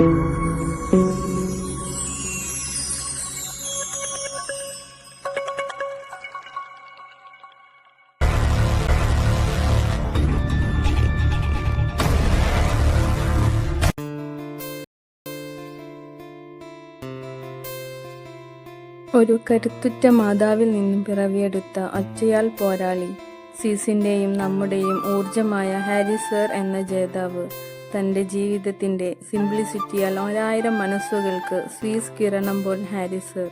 ഒരു കരുത്തുറ്റ മാതാവിൽ നിന്നും പിറവിയെടുത്ത ഒറ്റയാൾ പോരാളി, സീസിന്റെയും നമ്മുടെയും ഊർജമായ ഹാരി സർ എന്ന ജേതാവ് തന്റെ ജീവിതത്തിന്റെ സിംപ്ലിസിറ്റിയാൽ 1000 മനസ്സുകൾക്ക് സ്വീസ് കിരണം പോൽ ഹാരി സർ.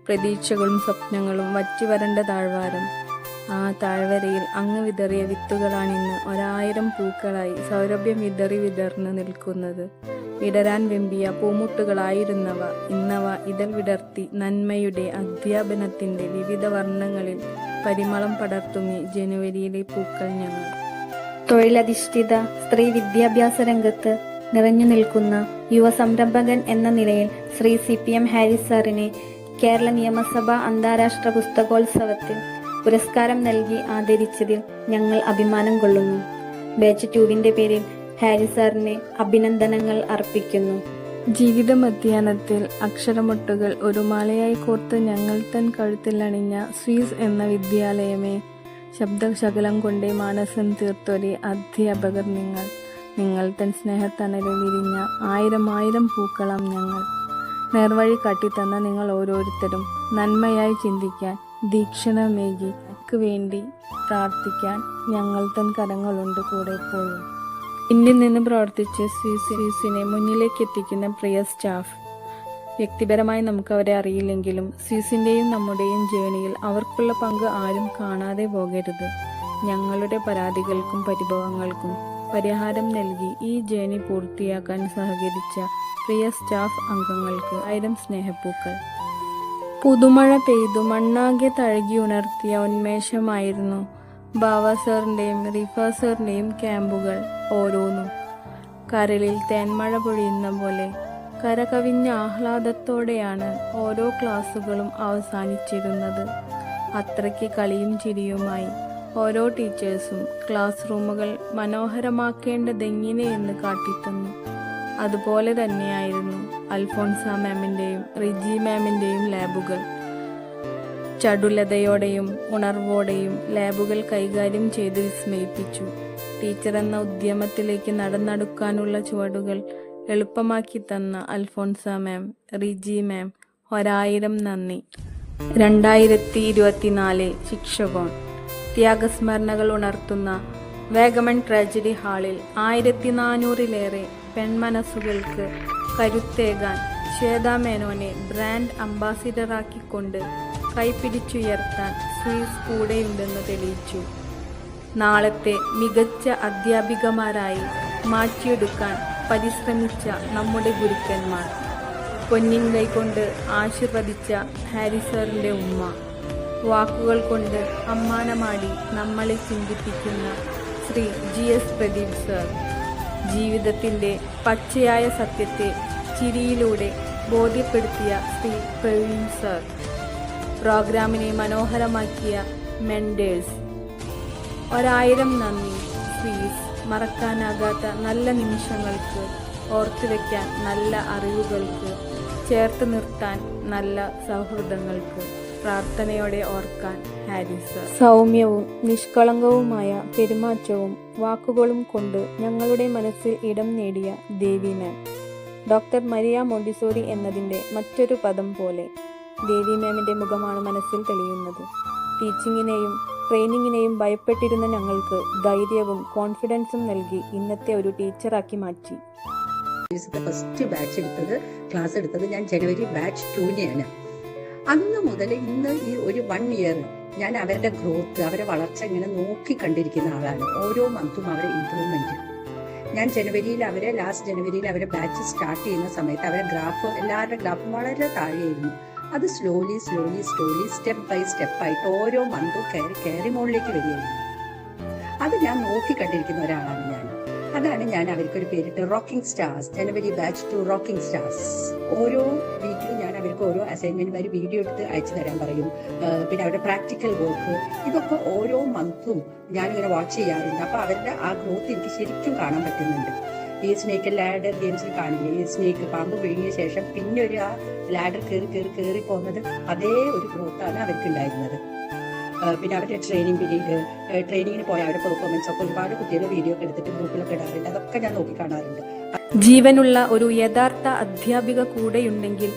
പ്രതീക്ഷകളും സ്വപ്നങ്ങളും വറ്റിവരണ്ട താഴ്വാരം. ആ താഴ്വരയിൽ അങ്ങ് വിതറിയ വിത്തുകളാണിന്ന് 1000 പൂക്കളായി സൗരഭ്യം വിതർന്നു നിൽക്കുന്നത്. വിടരാൻ വെമ്പിയ പൂമുട്ടുകളായിരുന്നവ ഇന്നവ ഇതൾ വിടർത്തി നന്മയുടെ അധ്യാപനത്തിന്റെ വിവിധ വർണ്ണങ്ങളിൽ പരിമളം പടർത്തുമി ജനുവരിയിലെ പൂക്കൾ ഞങ്ങൾ. തൊഴിലധിഷ്ഠിത സ്ത്രീ വിദ്യാഭ്യാസ രംഗത്ത് നിറഞ്ഞു നിൽക്കുന്ന യുവ സംരംഭകൻ എന്ന നിലയിൽ ശ്രീ CPM ഹാരി സാറിനെ കേരള നിയമസഭ അന്താരാഷ്ട്ര പുസ്തകോത്സവത്തിൽ പുരസ്കാരം നൽകി ആദരിച്ചതിൽ ഞങ്ങൾ അഭിമാനം കൊള്ളുന്നു. ബാച്ച് 2 പേരിൽ ഹാരി സാറിനെ അഭിനന്ദനങ്ങൾ അർപ്പിക്കുന്നു. ജീവിത മധ്യാഹ്നത്തിൽ അക്ഷരമുട്ടുകൾ ഒരു മാലയായി കോർത്ത് ഞങ്ങൾ തൻ കഴുത്തിൽ അണിഞ്ഞ സ്വീസ് എന്ന വിദ്യാലയമേ, ശബ്ദശകലം കൊണ്ടേ മാനസം തീർത്തൊരു അധ്യാപകർ നിങ്ങൾ തൻ സ്നേഹത്തണലിൽ വിരിഞ്ഞ 1000 പൂക്കളം ഞങ്ങൾ. നേർവഴി കാട്ടിത്തന്ന നിങ്ങൾ ഓരോരുത്തരും നന്മയായി ചിന്തിക്കാൻ ദീക്ഷണമേകി വേണ്ടി പ്രാർത്ഥിക്കാൻ ഞങ്ങൾ തൻ കരങ്ങളുണ്ട് കൂടെ എപ്പോഴും. ഇന്ത്യയിൽ നിന്ന് പ്രവർത്തിച്ച് സ്വീസിനെ മുന്നിലേക്ക് എത്തിക്കുന്ന പ്രിയ സ്റ്റാഫ്. വ്യക്തിപരമായി നമുക്ക് അവരെ അറിയില്ലെങ്കിലും സ്വീസിന്റെയും നമ്മുടെയും ജേണിയിൽ അവർക്കുള്ള പങ്ക് ആരും കാണാതെ പോകരുത്. ഞങ്ങളുടെ പരാതികൾക്കും പരിഭവങ്ങൾക്കും പരിഹാരം നൽകി ഈ ജേണി പൂർത്തിയാക്കാൻ സഹകരിച്ച പ്രിയ സ്റ്റാഫ് അംഗങ്ങൾക്ക് 1000 സ്നേഹപ്പൂക്കൾ. പുതുമഴ പെയ്തു മണ്ണാകെ തഴുകി ഉണർത്തിയ ഉന്മേഷമായിരുന്നു ബാവ സാറിന്റെയും റിഫ സാറിന്റെയും ക്യാമ്പുകൾ ഓരോന്നും. കരളിൽ തേന്മഴ പൊഴിയുന്ന പോലെ കരകവിഞ്ഞ ആഹ്ലാദത്തോടെയാണ് ഓരോ ക്ലാസ്സുകളും അവസാനിച്ചിരുന്നത്. അത്രയ്ക്ക് കളിയും ചിരിയുമായി ഓരോ ടീച്ചേഴ്സും ക്ലാസ് റൂമുകൾ മനോഹരമാക്കേണ്ടതെങ്ങനെ എന്ന് കാട്ടിത്തന്നു. അതുപോലെ തന്നെയായിരുന്നു അൽഫോൺസ മാമിന്റെയും റിജി മാമിന്റെയും ലാബുകൾ. ചടുലതയോടെയും ഉണർവോടെയും ലാബുകൾ കൈകാര്യം ചെയ്ത് വിസ്മയിപ്പിച്ചു. ടീച്ചർ എന്ന ഉദ്യമത്തിലേക്ക് നടന്നെടുക്കാനുള്ള ചുവടുകൾ എളുപ്പമാക്കി തന്ന അൽഫോൺസ മാം, റിജി മാം, 1000 നന്ദി. 2024 ശിക്ഷകോൺ ത്യാഗസ്മരണകൾ ഉണർത്തുന്ന വാഗമൺ ട്രാജഡി ഹാളിൽ 1400-ലേറെ പെൺമനസ്സുകൾക്ക് കരുത്തേകാൻ ശ്വേതാ മേനോനെ ബ്രാൻഡ് അംബാസിഡറാക്കിക്കൊണ്ട് കൈപിടിച്ചുയർത്താൻ സ്വീസ് കൂടെയുണ്ടെന്ന് തെളിയിച്ചു. നാളത്തെ മികച്ച അധ്യാപികമാരായി മാറ്റിയെടുക്കാൻ പരിശ്രമിച്ച നമ്മുടെ ഗുരുക്കന്മാർ, പൊന്നിൻ കൈകൊണ്ട് ആശീർവദിച്ച ഹാരി സാറിന്റെ ഉമ്മ, വാക്കുകൾ കൊണ്ട് അമ്മാനമാടി നമ്മളെ ചിന്തിപ്പിക്കുന്ന ശ്രീ GS പ്രദീപ് സർ, ജീവിതത്തിന്റെ പച്ചയായ സത്യത്തെ ചിരിയിലൂടെ ബോധ്യപ്പെടുത്തിയ ശ്രീ പ്രവീൺ സർ, പ്രോഗ്രാമിനെ മനോഹരമാക്കിയ മെൻഡേഴ്സ്, 1000 നന്ദി. സ്വീസ് മറക്കാനാകാത്ത നല്ല നിമിഷങ്ങൾക്ക്, ഓർത്തുവെക്കാൻ നല്ല അറിവുകൾക്ക്, ചേർത്ത് നിർത്താൻ നല്ല സൗഹൃദങ്ങൾക്ക്, പ്രാർത്ഥനയോടെ ഓർക്കാൻ ഹാരി സർ. സൗമ്യവും നിഷ്കളങ്കവുമായ പെരുമാറ്റവും വാക്കുകളും കൊണ്ട് ഞങ്ങളുടെ മനസ്സിൽ ഇടം നേടിയ ദേവി മാം, ഡോക്ടർ മരിയ മോണ്ടിസോറി എന്നതിൻ്റെ മറ്റൊരു പദം പോലെ ദേവി മാമിൻ്റെ മുഖമാണ് മനസ്സിൽ തെളിയുന്നത്. ടീച്ചിങ്ങിനെയും ട്രെയിനിങ്ങിനെയും ഭയപ്പെട്ടിരുന്ന ഞങ്ങൾക്ക് ധൈര്യവും കോൺഫിഡൻസും നൽകി ഇന്നത്തെ ഒരു ടീച്ചറാക്കി മാറ്റി. ഫസ്റ്റ് ക്ലാസ് എടുത്തത് ഞാൻ ജനുവരി ബാച്ച് 2-നെയാണ്. അന്ന് മുതൽ ഇന്ന് ഈ ഒരു 1 ഇയർ ഞാൻ അവരുടെ ഗ്രോത്ത്, അവരെ വളർച്ച ഇങ്ങനെ നോക്കി കണ്ടിരിക്കുന്ന ആളാണ്. ഓരോ മന്തും അവരെ ഇംപ്രൂവ്മെന്റ്. ഞാൻ ലാസ്റ്റ് ജനുവരിയിൽ അവരെ ബാച്ച് സ്റ്റാർട്ട് ചെയ്യുന്ന സമയത്ത് അവരെ ഗ്രാഫ്, എല്ലാവരുടെ ഗ്രാഫും വളരെ താഴെയായിരുന്നു. അത് സ്ലോലി സ്റ്റെപ്പ് ബൈ സ്റ്റെപ്പ് ആയിട്ട് ഓരോ മന്തും കയറി മുകളിലേക്ക് വരികയായിരുന്നു. അത് ഞാൻ നോക്കി കണ്ടിരിക്കുന്ന ഒരാളാണ് ഞാൻ. അതാണ് ഞാൻ അവർക്കൊരു പേരിട്ട് റോക്കിംഗ് സ്റ്റാർസ്, ജനുവരി ബാച്ച് 2 റോക്കിംഗ് സ്റ്റാർസ്. ഓരോ വീക്കിലും ഞാൻ അവർക്ക് ഓരോ അസൈൻമെന്റ് വീഡിയോ എടുത്ത് അയച്ചു തരാൻ പറയും. പിന്നെ അവരുടെ പ്രാക്ടിക്കൽ വർക്ക്, ഇതൊക്കെ ഓരോ മന്തും ഞാനിങ്ങനെ വാച്ച് ചെയ്യാറുണ്ട്. അപ്പൊ അവരുടെ ആ ഗ്രോത്ത് എനിക്ക് ശരിക്കും കാണാൻ പറ്റുന്നുണ്ട്. ഈ സ്നേക്ക് ലാഡർ ഗെയിംസിൽ കാണില്ലേ, ഈ സ്നേക്ക് പാമ്പ് വിഴുങ്ങിയ ശേഷം പിന്നെ ഒരു ആ ലാഡർ കയറി പോകുന്നത് അതേ ഒരു ഗ്രോത്താണ് അവർക്ക് ഉണ്ടായിരുന്നത്. പിന്നെ അവരുടെ ട്രെയിനിങ്ങിന് പോയ അവരുടെ പെർഫോമൻസ് ഒക്കെ ഒരുപാട് കുട്ടികൾ വീഡിയോ ഒക്കെ എടുത്തിട്ട് ഗ്രൂപ്പിലൊക്കെ ഇടാറുണ്ട്. അതൊക്കെ ഞാൻ നോക്കി കാണാറുണ്ട്. ജീവനുള്ള ഒരു യഥാർത്ഥ അധ്യാപിക കൂടെയുണ്ടെങ്കിൽ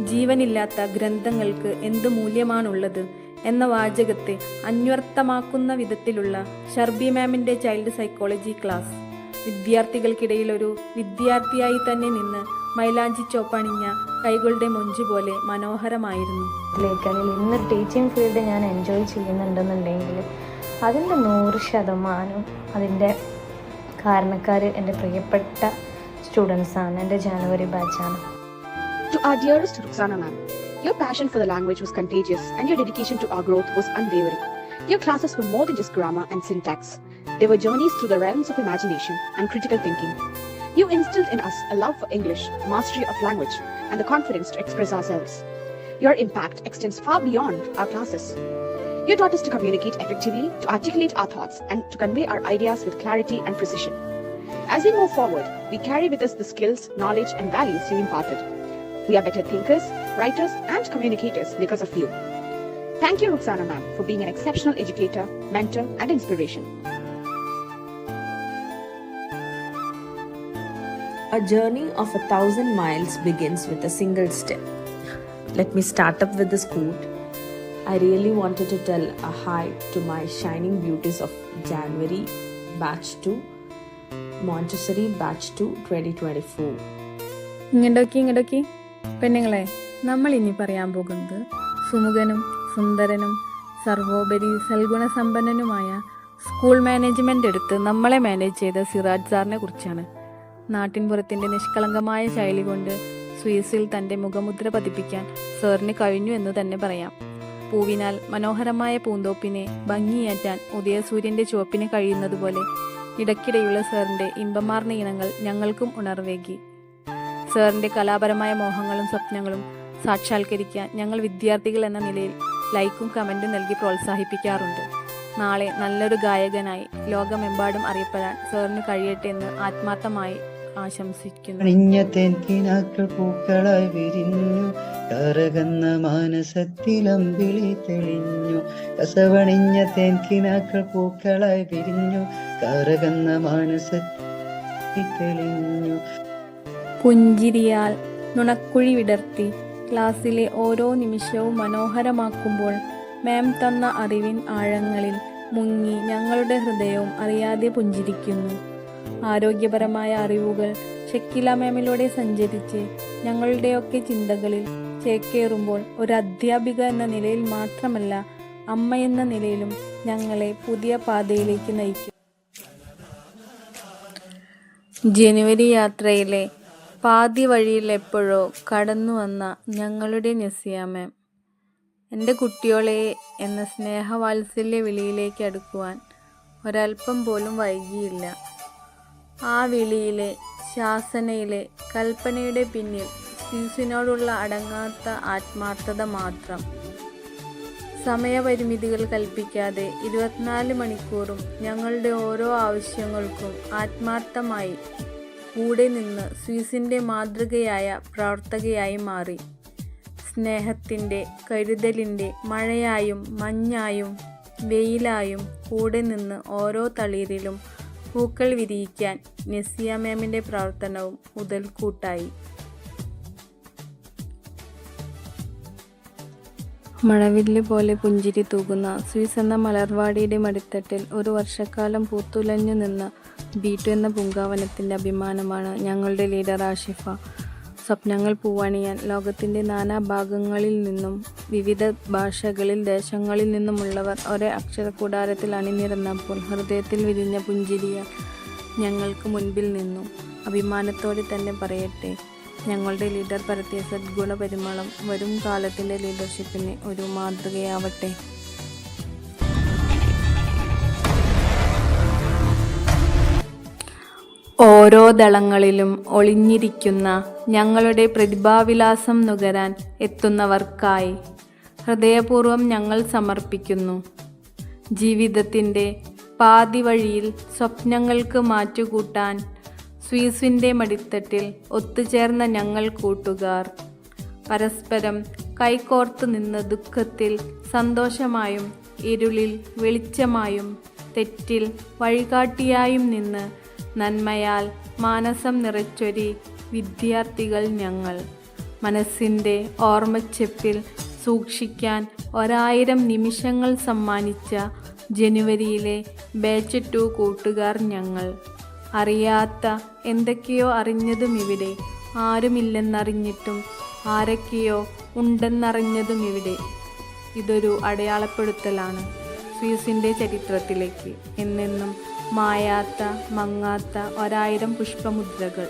ജീവനില്ലാത്ത ഗ്രന്ഥങ്ങൾക്ക് എന്ത് മൂല്യമാണുള്ളത് എന്ന വാചകത്തെ അന്വർത്ഥമാക്കുന്ന വിധത്തിലുള്ള ഷർബി മാമിന്റെ ചൈൽഡ് സൈക്കോളജി ക്ലാസ് വിദ്യാർത്ഥികൾക്കിടയിൽ ഒരു വിദ്യാർത്ഥിയായി തന്നെ നിന്ന് മൈലാഞ്ചി ചോപ്പണിഞ്ഞ കൈകളുടെ മൊഞ്ചു പോലെ മനോഹരമായിരുന്നു. അല്ലെങ്കിൽ ഇന്ന് ടീച്ചിങ് ഫീൽഡ് ഞാൻ എൻജോയ് ചെയ്യുന്നുണ്ടെന്നുണ്ടെങ്കിൽ അതിൻ്റെ 100% അതിൻ്റെ കാരണക്കാർ എൻ്റെ പ്രിയപ്പെട്ട സ്റ്റുഡൻസാണ്, എൻ്റെ January ബാച്ചാണ്. To our dearest Ruxana ma'am, your passion for the language was contagious and your dedication to our growth was unwavering. Your classes were more than just grammar and syntax. They were journeys through the realms of imagination and critical thinking. You instilled in us a love for English, mastery of language, and the confidence to express ourselves. Your impact extends far beyond our classes. You taught us to communicate effectively, to articulate our thoughts, and to convey our ideas with clarity and precision. As we move forward, we carry with us the skills, knowledge, and values you imparted. We are better thinkers, writers, and communicators because of you. Thank you, Ruxana ma'am, for being an exceptional educator, mentor, and inspiration. A journey of 1,000 miles begins with a single step. Let me start up with this quote. I really wanted to tell a hi to my shining beauties of January Batch 2, Montessori Batch 2 2024. ഇങ്ങോട്ടോക്കി പെണ്ണുങ്ങളെ, നമ്മൾ ഇനി പറയാൻ പോകുന്നത് സുമുഖനും സുന്ദരനും സർവോപരി സൽഗുണസമ്പന്നനുമായ school management എടുത്ത് നമ്മളെ manage ചെയ്ത സിറാജ് സാറിനെ കുറിച്ചാണ്. നാട്ടിൻപുറത്തിന്റെ നിഷ്കളങ്കമായ ശൈലി കൊണ്ട് സ്വിസിൽ തന്റെ മുഖമുദ്ര പതിപ്പിക്കാൻ സാറിന് കഴിഞ്ഞു എന്ന് തന്നെ പറയാം. പൂവിനാൽ മനോഹരമായ പൂന്തോപ്പിനെ ഭംഗിയേറ്റാൻ ഉദയസൂര്യന്റെ ചുവപ്പിന് കഴിയുന്നതുപോലെ ഇടയ്ക്കിടെയുള്ള സാറിന്റെ ഇമ്പമാർന്ന ഇനങ്ങൾ ഞങ്ങൾക്കും ഉണർവേകി. സാറിന്റെ കലാപരമായ മോഹങ്ങളും സ്വപ്നങ്ങളും സാക്ഷാത്കരിക്കാൻ ഞങ്ങൾ വിദ്യാർത്ഥികൾ എന്ന നിലയിൽ ലൈക്കും കമന്റും നൽകി പ്രോത്സാഹിപ്പിക്കാറുണ്ട്. നാളെ നല്ലൊരു ഗായകനായി ലോകമെമ്പാടും അറിയപ്പെടാൻ സാറിന് കഴിയട്ടെ എന്ന് ആത്മാർത്ഥമായി ആശംസിക്കുന്നു. പൂക്കളായി വിരിഞ്ഞു കറകുന്ന മാനസത്തിലമ്പിളി തെളിഞ്ഞു. കസവണിഞ്ഞ തേൻകിനാക്കൾ പൂക്കളായി വിരിഞ്ഞു കറകുന്ന മാനസത്തിൽ തെളിഞ്ഞു. പുഞ്ചിരിയാൽ നുണക്കുഴി വിടർത്തി ക്ലാസ്സിലെ ഓരോ നിമിഷവും മനോഹരമാക്കുമ്പോൾ മാം തന്ന അറിവിൻ ആഴങ്ങളിൽ മുങ്ങി ഞങ്ങളുടെ ഹൃദയവും അറിയാതെ പുഞ്ചിരിക്കുന്നു. ആരോഗ്യപരമായ അറിവുകൾ ഷക്കീല മാമിലൂടെ സഞ്ചരിച്ച് ഞങ്ങളുടെയൊക്കെ ചിന്തകളിൽ ചേക്കേറുമ്പോൾ ഒരു അധ്യാപിക എന്ന നിലയിൽ മാത്രമല്ല, അമ്മ എന്ന നിലയിലും ഞങ്ങളെ പുതിയ പാതയിലേക്ക് നയിക്കും. ജനുവരി യാത്രയിലെ പാതി വഴിയിൽ എപ്പോഴോ കടന്നു വന്ന ഞങ്ങളുടെ നസിയ മാം എൻ്റെ കുട്ടിയോളെ എന്ന സ്നേഹവാത്സല്യ വിളിയിലേക്ക് അടുക്കുവാൻ ഒരൽപ്പം പോലും വൈകിയില്ല. ആ വിളിയിലെ ശാസനയിലെ കൽപ്പനയുടെ പിന്നിൽ സ്യൂസിനോടുള്ള അടങ്ങാത്ത ആത്മാർത്ഥത മാത്രം. സമയപരിമിതികൾ കൽപ്പിക്കാതെ 24 മണിക്കൂറും ഞങ്ങളുടെ ഓരോ ആവശ്യങ്ങൾക്കും ആത്മാർത്ഥമായി കൂടെ നിന്ന് സ്വിസിൻ്റെ മാതൃകയായ പ്രവർത്തകയായി മാറി. സ്നേഹത്തിൻ്റെ, കരുതലിൻ്റെ മഴയായും മഞ്ഞായും വെയിലായും കൂടെ നിന്ന് ഓരോ തളിരിലും പൂക്കൾ വിരിയിക്കാൻ നസിയ മാമിൻ്റെ പ്രവർത്തനവും മുതൽക്കൂട്ടായി. മഴവില്ല് പോലെ പുഞ്ചിരി തൂകുന്ന സ്വിസ് എന്ന മലർവാടിയുടെ മടിത്തട്ടിൽ ഒരു വർഷക്കാലം പൂത്തുലഞ്ഞു നിന്ന ബീറ്റു എന്ന പൂങ്കാവനത്തിൻ്റെ അഭിമാനമാണ് ഞങ്ങളുടെ ലീഡർ ആഷിഫ. സ്വപ്നങ്ങൾ പൂവണിയാൻ ലോകത്തിൻ്റെ നാനാഭാഗങ്ങളിൽ നിന്നും വിവിധ ഭാഷകളിൽ ദേശങ്ങളിൽ നിന്നുമുള്ളവർ ഒരേ അക്ഷരക്കൂടാരത്തിൽ അണിനിരന്നപ്പോൾ ഹൃദയത്തിൽ വിരിഞ്ഞ പുഞ്ചിരിയാൽ ഞങ്ങൾക്ക് മുൻപിൽ നിന്നു. അഭിമാനത്തോടെ തന്നെ പറയട്ടെ, ഞങ്ങളുടെ ലീഡർ പരത്തിയ സദ്ഗുണ പരിമളം വരും കാലത്തിൻ്റെ ലീഡർഷിപ്പിന് ഒരു മാതൃകയാവട്ടെ. ഓരോ ദളങ്ങളിലും ഒളിഞ്ഞിരിക്കുന്ന ഞങ്ങളുടെ പ്രതിഭാവിലാസം നുകരാൻ എത്തുന്നവർക്കായി ഹൃദയപൂർവ്വം ഞങ്ങൾ സമർപ്പിക്കുന്നു. ജീവിതത്തിൻ്റെ പാതി വഴിയിൽ സ്വപ്നങ്ങൾക്ക് മാറ്റുകൂട്ടാൻ സ്വീസിൻ്റെ മടിത്തട്ടിൽ ഒത്തുചേർന്ന ഞങ്ങൾ കൂട്ടുകാർ പരസ്പരം കൈകോർത്ത് നിന്ന് ദുഃഖത്തിൽ സന്തോഷമായും ഇരുളിൽ വെളിച്ചമായും തെറ്റിൽ വഴികാട്ടിയായും നിന്ന് നന്മയാൽ മാനസം നിറച്ചൊരി വിദ്യാർത്ഥികൾ ഞങ്ങൾ. മനസ്സിൻ്റെ ഓർമ്മച്ചെപ്പിൽ സൂക്ഷിക്കാൻ 1000 നിമിഷങ്ങൾ സമ്മാനിച്ച ജനുവരിയിലെ ബാച്ച് 2 കൂട്ടുകാർ ഞങ്ങൾ. അറിയാത്ത എന്തൊക്കെയോ അറിഞ്ഞതും ഇവിടെ, ആരുമില്ലെന്നറിഞ്ഞിട്ടും ആരൊക്കെയോ ഉണ്ടെന്നറിഞ്ഞതും ഇവിടെ. ഇതൊരു അടയാളപ്പെടുത്തലാണ് സ്വീസിൻ്റെ ചരിത്രത്തിലേക്ക് എന്നെന്നും മായാത്ത മങ്ങാത്ത 1000 പുഷ്പമുദ്രകൾ.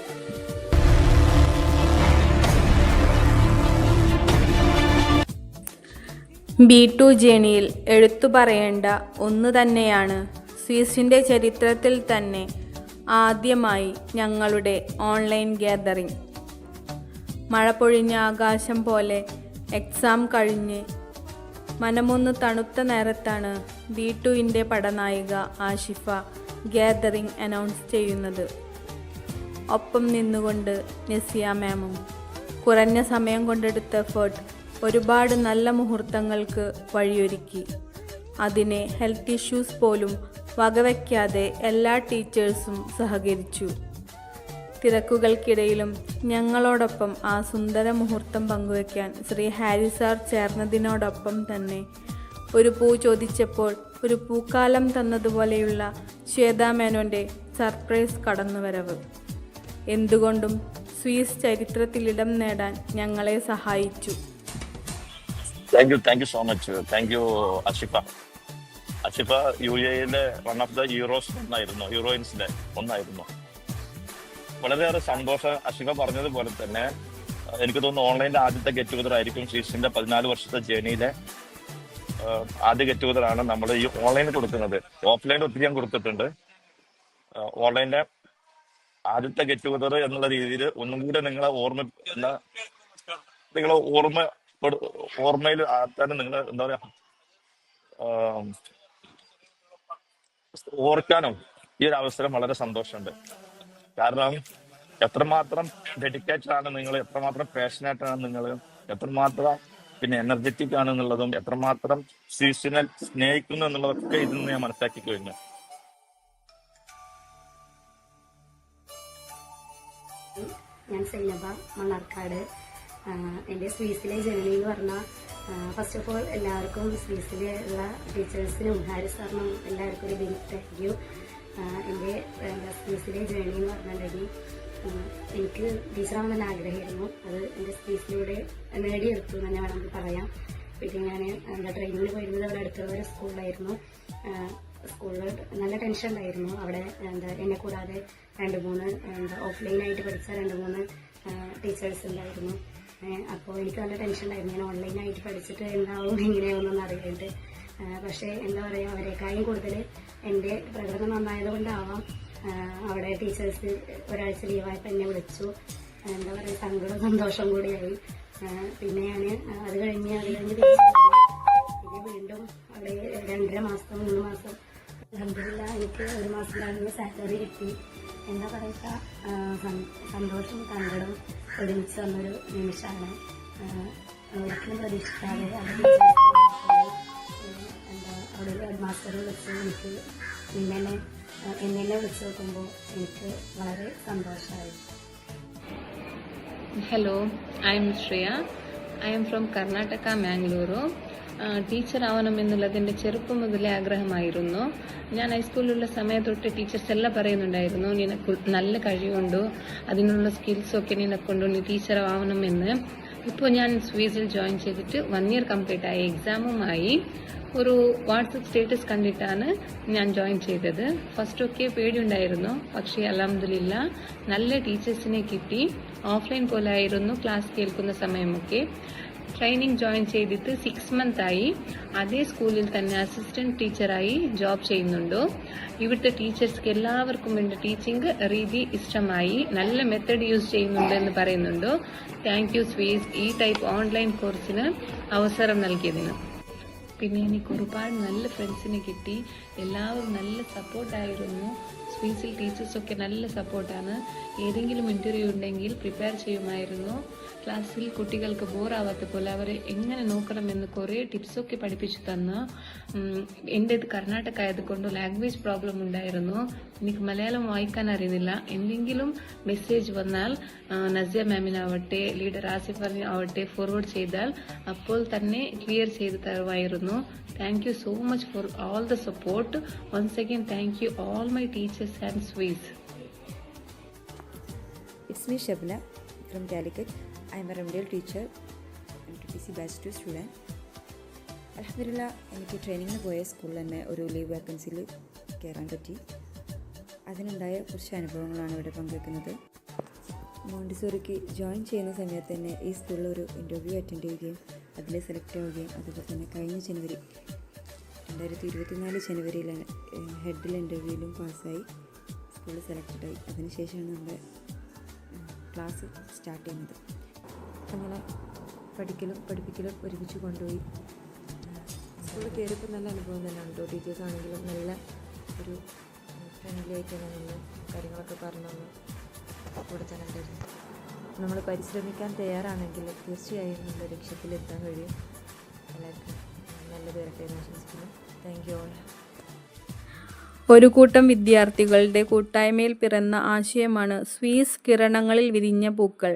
B2 ജേണിയിൽ എടുത്തു പറയേണ്ട ഒന്ന് തന്നെയാണ് സ്വീസിൻ്റെ ചരിത്രത്തിൽ തന്നെ ആദ്യമായി ഞങ്ങളുടെ ഓൺലൈൻ ഗ്യാതറിംഗ്. മഴ പൊഴിഞ്ഞ ആകാശം പോലെ എക്സാം കഴിഞ്ഞ് മനമൊന്ന് തണുത്ത നേരത്താണ് B2ൻ്റെ പടനായിക ആഷിഫ ഗ്യാതറിംഗ് അനൗൺസ് ചെയ്യുന്നത്. ഒപ്പം നിന്നുകൊണ്ട് നസിയ മാമും. കുറഞ്ഞ സമയം കൊണ്ടെടുത്ത എഫേർട്ട് ഒരുപാട് നല്ല മുഹൂർത്തങ്ങൾക്ക് വഴിയൊരുക്കി. അതിനെ ഹെൽത്ത് ഇഷ്യൂസ് പോലും വകവയ്ക്കാതെ എല്ലാ ടീച്ചേഴ്സും സഹകരിച്ചു. തിരക്കുകൾക്കിടയിലും ഞങ്ങളോടൊപ്പം ആ സുന്ദര മുഹൂർത്തം പങ്കുവയ്ക്കാൻ ശ്രീ ഹാരി സാർ ചേർന്നതിനോടൊപ്പം തന്നെ ഒരു പൂ ചോദിച്ചപ്പോൾ ഒരു പൂക്കാലം തന്നതുപോലെയുള്ള ശ്വേതാ മേനോൻ്റെ സർപ്രൈസ് കടന്നുവരവ് എന്തുകൊണ്ടും സ്വീസ് ചരിത്രത്തിലിടം നേടാൻ ഞങ്ങളെ സഹായിച്ചു. Thank you so much. Thank you, Ashifa. Ashifa UAE one of the ഹീറോയിൻസിലെ ഒന്നായിരുന്നു. വളരെയേറെ സന്തോഷം. അഷിഫ പറഞ്ഞതുപോലെ തന്നെ എനിക്ക് തോന്നുന്നു ഓൺലൈനിലെ ആദ്യത്തെ ഗെറ്റ് ടുഗദർ ആയിരിക്കും സ്വീസിന്റെ 14 വർഷത്തെ ജേണിയിലെ ആദ്യ ഗെറ്റ് ടുഗദർ ആണ് നമ്മൾ ഈ ഓൺലൈനിൽ കൊടുക്കുന്നത്. ഓഫ്ലൈനിൽ ഒത്തിരി ഞാൻ കൊടുത്തിട്ടുണ്ട്. ഓൺലൈനിലെ ആദ്യത്തെ ഗെറ്റ് ടുഗദർ എന്നുള്ള രീതിയിൽ ഒന്നും കൂടെ നിങ്ങളെ ഓർമ്മയിൽ ആത്താനും നിങ്ങൾ എന്താ പറയാ ഓർക്കാനും ഈ ഒരു അവസരം വളരെ സന്തോഷമുണ്ട്. കാരണം എത്രമാത്രം ഡെഡിക്കേറ്റഡ് ആണ് നിങ്ങൾ, എത്രമാത്രം പാഷനേറ്റ് ആണ് നിങ്ങൾ, എത്രമാത്രം എനർജറ്റിക് ആണ് എന്നുള്ളതും എത്രമാത്രം സ്വീസിനെ സ്നേഹിക്കുന്നു എന്നുള്ളതൊക്കെ ഇതിൽ നിന്ന് ഞാൻ മനസ്സിലാക്കി കഴിഞ്ഞു. ഞാൻ സൈനബ മണ്ണാർക്കാട്. എൻ്റെ സ്വീസിലെ ജേർണി എന്ന് പറഞ്ഞാൽ ഫസ്റ്റ് ഓഫ് ഓൾ എല്ലാവർക്കും സ്വീസിലെ ഉള്ള ടീച്ചേഴ്സിനും ഹാരി സാറിനും എല്ലാവർക്കും ഒരു ബിഗ് താങ്ക് യു. എൻ്റെ സ്വീസിലെ ജേർണി എന്ന് പറഞ്ഞിട്ടുണ്ടെങ്കിൽ എനിക്ക് ടീച്ചറാണെന്ന് ആഗ്രഹമായിരുന്നു. അത് എൻ്റെ സ്വീസിലൂടെ നേടിയെടുത്തു എന്ന് തന്നെ വേണമെങ്കിൽ പറയാം. പിന്നെ ഞാൻ ട്രെയിനിങ്ങിന് പോയിരുന്നത് അവിടെ അടുത്തുള്ള ഒരു സ്കൂളിലായിരുന്നു. സ്കൂളിൽ നല്ല ടെൻഷൻ ഉണ്ടായിരുന്നു. അവിടെ എന്നെ കൂടാതെ 2-3 ഓഫ്ലൈനായിട്ട് പഠിച്ച 2-3 ടീച്ചേഴ്സ് ഉണ്ടായിരുന്നു. അപ്പോൾ എനിക്ക് നല്ല ടെൻഷൻ ഉണ്ടായിരുന്നു. ഞാൻ ഓൺലൈനായിട്ട് പഠിച്ചിട്ട് എന്താവും എങ്ങനെയാവുമെന്നൊന്നും അറിയാണ്ട്. പക്ഷേ എന്താ പറയുക, അവരെക്കാളും കൂടുതൽ എൻ്റെ പ്രകടനം നന്നായതുകൊണ്ടാവാം അവിടെ ടീച്ചേഴ്സ് ഒരാഴ്ച ലീവായപ്പോൾ എന്നെ വിളിച്ചു. എന്താ പറയുക, സങ്കടം സന്തോഷം കൂടിയായി. പിന്നെ ഞാൻ അത് കഴിഞ്ഞ് പിന്നെ വീണ്ടും അവിടെ 2.5 മാസം 3 മാസം അൽഹംദുലില്ലാ എനിക്ക് 1 മാസത്തിലാണ് സാലറി കിട്ടി. എന്താ പറയുക, സന്തോഷം സങ്കടം ഒരുമിച്ച് വന്നൊരു നിമിഷമാണ്. ഒരിക്കലും പ്രതീക്ഷിക്കാതെ എന്താ അവിടെ ഒരു മാസ്റ്റർ വിളിച്ച് എനിക്ക് എന്നെ വിളിച്ചു നോക്കുമ്പോൾ എനിക്ക് വളരെ സന്തോഷമായി. Hello, I am Shreya. I am from Karnataka, Mangaluru. Teacher ആവണമെന്നുള്ളത് എൻ്റെ ചെറുപ്പം മുതലേ ആഗ്രഹമായിരുന്നു. ഞാൻ ഹൈസ്കൂളിലുള്ള സമയത്തൊട്ട് ടീച്ചേഴ്സ് എല്ലാം പറയുന്നുണ്ടായിരുന്നു, നിനക്ക് നല്ല കഴിവുണ്ടോ, അതിനുള്ള സ്കിൽസൊക്കെ നിനക്കുണ്ടോ, നീ ടീച്ചർ ആവണമെന്ന്. ഇപ്പോൾ ഞാൻ സ്വീസിൽ ജോയിൻ ചെയ്തിട്ട് 1 year കംപ്ലീറ്റ് ആയി. എക്സാമുമായി ഒരു വാട്സപ്പ് സ്റ്റേറ്റസ് കണ്ടിട്ടാണ് ഞാൻ ജോയിൻ ചെയ്തത്. ഫസ്റ്റൊക്കെ പേടിയുണ്ടായിരുന്നു, പക്ഷേ അൽഹംദുലില്ലാ നല്ല ടീച്ചേഴ്സിനെ കിട്ടി. ഓഫ്ലൈൻ പോലെ ആയിരുന്നു ക്ലാസ് കേൾക്കുന്ന സമയമൊക്കെ. ട്രെയിനിങ് ജോയിൻ ചെയ്തിട്ട് 6 months ആയി. അതേ സ്കൂളിൽ തന്നെ അസിസ്റ്റന്റ് ടീച്ചറായി ജോബ് ചെയ്യുന്നുണ്ട്. ഇവിടുത്തെ ടീച്ചേഴ്സ്ക്ക് എല്ലാവർക്കും എൻ്റെ ടീച്ചിങ് രീതി ഇഷ്ടമായി. നല്ല മെത്തേഡ് യൂസ് ചെയ്യുന്നുണ്ട് എന്ന് പറയുന്നുണ്ട്. താങ്ക് യു സ്വീസ് ഈ ടൈപ്പ് ഓൺലൈൻ കോഴ്സിന് അവസരം നൽകിയതിന്. പിന്നെ എനിക്ക് ഒരുപാട് നല്ല ഫ്രണ്ട്സിനെ കിട്ടി. എല്ലാവരും നല്ല സപ്പോർട്ടായിരുന്നു. സ്വീസിൽ ടീച്ചേഴ്സൊക്കെ നല്ല സപ്പോർട്ടാണ്. ഏതെങ്കിലും ഇൻ്റർവ്യൂ ഉണ്ടെങ്കിൽ പ്രിപ്പയർ ചെയ്യുമായിരുന്നു. ക്ലാസ്സിൽ കുട്ടികൾക്ക് ബോറാവാത്ത പോലെ അവരെ എങ്ങനെ നോക്കണമെന്ന് കുറേ ടിപ്സൊക്കെ പഠിപ്പിച്ചു തന്നു. എൻ്റേത് കർണാടക ആയതുകൊണ്ട് ലാംഗ്വേജ് പ്രോബ്ലം ഉണ്ടായിരുന്നു. എനിക്ക് മലയാളം വായിക്കാൻ അറിയുന്നില്ല. എന്തെങ്കിലും മെസ്സേജ് വന്നാൽ നസിയ മാമിനാവട്ടെ ലീഡർ ആസിഫാവട്ടെ ഫോർവേഡ് ചെയ്താൽ അപ്പോൾ തന്നെ ക്ലിയർ ചെയ്ത് തരുമായിരുന്നു. Thank you so much for all the support. Once again, thank you all my teachers and Swiss. It's me Shabla from Calicut. I am a remedial teacher and TTC batch 2 student. അൽഹംദുലില്ലാ എനിക്ക് ട്രെയിനിങ്ങിന് പോയ സ്കൂളിൽ തന്നെ ഒരു leave വാക്കൻസിയിൽ കയറാൻ പറ്റി. അതിനുണ്ടായ കുറച്ച് അനുഭവങ്ങളാണ് ഇവിടെ പങ്കുവെക്കുന്നത്. മോണ്ടിസോറിക്ക് ജോയിൻ ചെയ്യുന്ന സമയത്ത് തന്നെ ഈ സ്കൂളിൽ ഒരു ഇൻ്റർവ്യൂ അറ്റൻഡ് ചെയ്യുകയും അതിൽ സെലക്ട് ആവുകയും അതുപോലെ തന്നെ കഴിഞ്ഞ ജനുവരി 2024 ജനുവരിയിൽ ഹെഡിൽ ഇൻ്റർവ്യൂവിലും പാസ്സായി സ്കൂളിൽ സെലക്റ്റഡായി. അതിനുശേഷമാണ് നമ്മുടെ ക്ലാസ് സ്റ്റാർട്ട് ചെയ്യുന്നത്. അങ്ങനെ പഠിക്കലും പഠിപ്പിക്കലും ഒരുമിച്ച് കൊണ്ടുപോയി. സ്കൂളിൽ കയറിയപ്പോൾ നല്ല അനുഭവം തന്നെയാണ് കേട്ടോ. ടീച്ചേഴ്സ് ആണെങ്കിലും നല്ല ഒരു ഫ്രണ്ട്ലി ആയിട്ടാണ് നിന്ന് കാര്യങ്ങളൊക്കെ പറഞ്ഞു കൂടെ തന്നെ ഉണ്ടായിരുന്നു. നമ്മൾ പരിശ്രമിക്കാൻ തയ്യാറാണെങ്കിൽ തീർച്ചയായും നമ്മുടെ ലക്ഷ്യത്തിലെത്താൻ കഴിയും. എല്ലാവർക്കും നല്ലത് വരട്ടെ എന്ന് ആശംസിക്കുന്നു. Thank you all. ഒരു കൂട്ടം വിദ്യാർത്ഥികളുടെ കൂട്ടായ്മയിൽ പിറന്ന ആശയമാണ് സ്വീസ് കിരണങ്ങളിൽ വിരിഞ്ഞ പൂക്കൾ.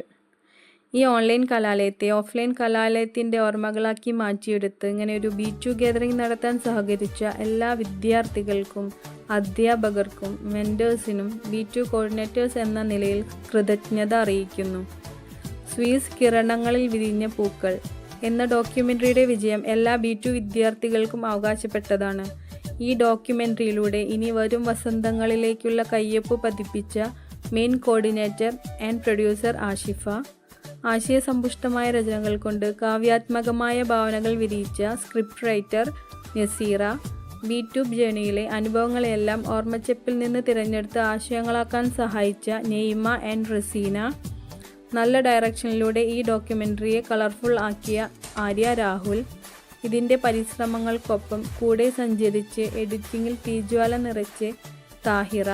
ഈ ഓൺലൈൻ കലാലയത്തെ ഓഫ്ലൈൻ കലാലയത്തിൻ്റെ ഓർമ്മകളാക്കി മാറ്റിയെടുത്ത് ഇങ്ങനെ ഒരു B2 ഗാദറിംഗ് നടത്താൻ സഹകരിച്ച എല്ലാ വിദ്യാർത്ഥികൾക്കും അധ്യാപകർക്കും മെൻറ്റേഴ്സിനും B2 കോർഡിനേറ്റേഴ്സ് എന്ന നിലയിൽ കൃതജ്ഞത അറിയിക്കുന്നു. സ്വീസ് കിരണങ്ങളിൽ വിരിഞ്ഞ പൂക്കൾ എന്ന ഡോക്യുമെൻ്ററിയുടെ വിജയം എല്ലാ B2 വിദ്യാർത്ഥികൾക്കും അവകാശപ്പെട്ടതാണ്. ഈ ഡോക്യുമെൻ്ററിയിലൂടെ ഇനി വരും വസന്തങ്ങളിലേക്കുള്ള കയ്യൊപ്പ് പതിപ്പിച്ച main coordinator and producer Ashifa, ആശയസമ്പുഷ്ടമായ രചനകൾ കൊണ്ട് കാവ്യാത്മകമായ ഭാവനകൾ വിരിയിച്ച സ്ക്രിപ്റ്റ് റൈറ്റർ നസീറ, B2 ജേണിയിലെ അനുഭവങ്ങളെല്ലാം ഓർമ്മച്ചെപ്പിൽ നിന്ന് തിരഞ്ഞെടുത്ത് ആശയങ്ങളാക്കാൻ സഹായിച്ച നെയ്മ ആൻഡ് റസീന, നല്ല ഡയറക്ഷനിലൂടെ ഈ ഡോക്യുമെൻ്ററിയെ കളർഫുൾ ആക്കിയ ആര്യ രാഹുൽ, ഇതിൻ്റെ പരിശ്രമങ്ങൾക്കൊപ്പം കൂടെ സഞ്ചരിച്ച് എഡിറ്റിങ്ങിൽ തീജ്വാല നിറച്ച് താഹിറ,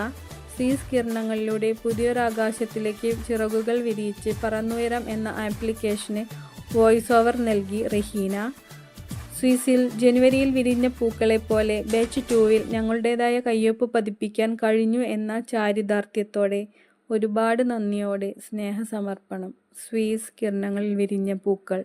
സ്വീസ് കിരണങ്ങളിലൂടെ പുതിയൊരാകാശത്തിലേക്ക് ചിറകുകൾ വിരിയിച്ച് പറന്നുയരം എന്ന ആപ്ലിക്കേഷന് വോയിസ് ഓവർ നൽകി റഹീന. സ്വീസിൽ ജനുവരിയിൽ വിരിഞ്ഞ പൂക്കളെപ്പോലെ ബാച്ച് 2-വിൽ ഞങ്ങളുടേതായ കയ്യൊപ്പ് പതിപ്പിക്കാൻ കഴിഞ്ഞു എന്ന ചാരിതാർത്ഥ്യത്തോടെ ഒരുപാട് നന്ദിയോടെ സ്നേഹസമർപ്പണം. സ്വീസ് കിരണങ്ങളിൽ വിരിഞ്ഞ പൂക്കൾ.